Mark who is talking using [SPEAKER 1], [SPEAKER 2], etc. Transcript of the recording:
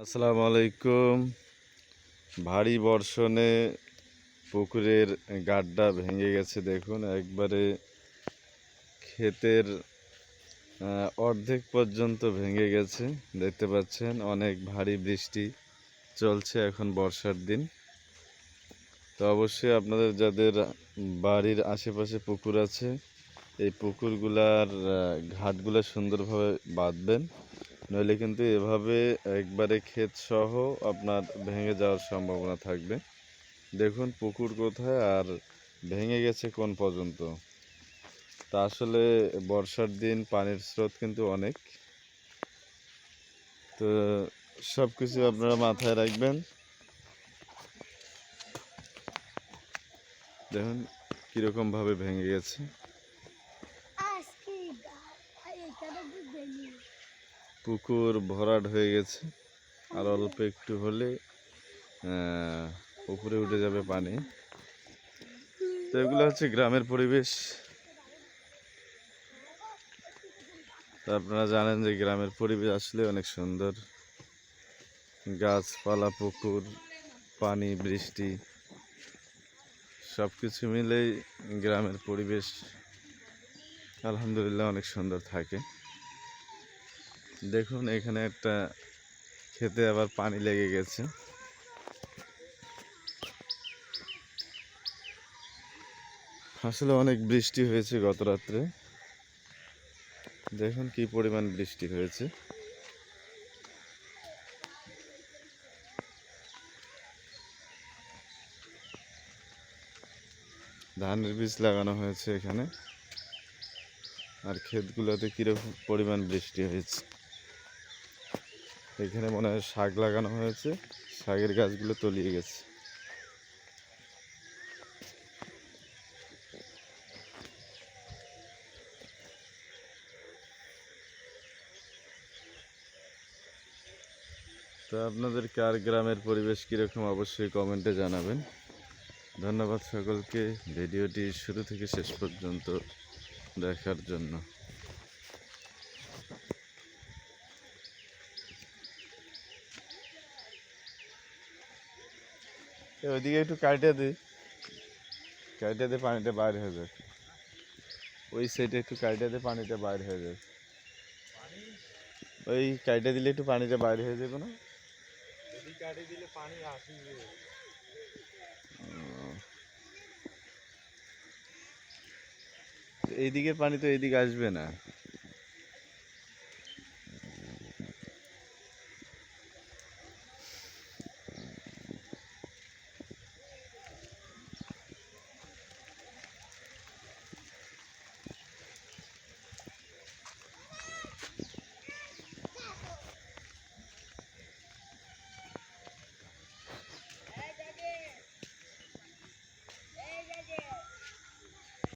[SPEAKER 1] আসসালামু আলাইকুম। ভারী বর্ষণে পুকুরের গাড্ডা ভেঙে গেছে। দেখুন একবারে ক্ষেতের অর্ধেক পর্যন্ত ভেঙে গেছে। দেখতে পাচ্ছেন অনেক ভারী বৃষ্টি চলছে এখন বর্ষার দিন। তো অবশ্যই আপনাদের যাদের বাড়ির আশেপাশে পুকুর আছে, এই পুকুরগুলার ঘাটগুলো সুন্দরভাবে বাঁধবেন, নইলে কিন্তু এভাবে একবারে ক্ষেত সহ আপনার ভেঙে যাওয়ার সম্ভাবনা থাকবে। দেখুন পুকুর কোথায় আর ভেঙে গেছে কোন পর্যন্ত। তা আসলে বর্ষার দিন পানির স্রোত কিন্তু অনেক, তো সব কিছু আপনারা মাথায় রাখবেন। দেখুন কীরকমভাবে ভেঙে গেছে। পুকুর ভরাট হয়ে গেছে, আর অল্প একটু হলে উপরে উঠে যাবে পানি। তো এগুলো হচ্ছে গ্রামের পরিবেশ। তো আপনারা জানেন যে গ্রামের পরিবেশ আসলে অনেক সুন্দর। গাছপালা, পুকুর, পানি, বৃষ্টি সব কিছু মিলেই গ্রামের পরিবেশ আলহামদুলিল্লাহ অনেক সুন্দর থাকে। দেখুন এখানে একটা খেতে আবার পানি লেগে গেছে। আসলে অনেক বৃষ্টি হয়েছে গত রাত্রে। দেখুন কি পরিমাণ বৃষ্টি হয়েছে। ধানের বীজ লাগানো হয়েছে এখানে, আর ক্ষেতগুলোতে কীরকম পরিমাণ বৃষ্টি হয়েছে। এখানে মনে হয় শাক লাগানো হয়েছে, শাকের গাছগুলো তলিয়ে গেছে। তো আপনাদের কার গ্রামের পরিবেশ কীরকম অবশ্যই কমেন্টে জানাবেন। ধন্যবাদ সকলকে ভিডিওটি শুরু থেকে শেষ পর্যন্ত দেখার জন্য। ওইদিকে একটু কাটে দিয়ে পানিটা বাইরে হয়ে যায়। ওই সাইডে একটু কাটে দিয়ে পানিটা বাইরে হয়ে যায়। ওই কাটে দিলে একটু পানিটা বাইরে হয়ে যাবে না? এইদিকের পানি তো এইদিকে আসবে না।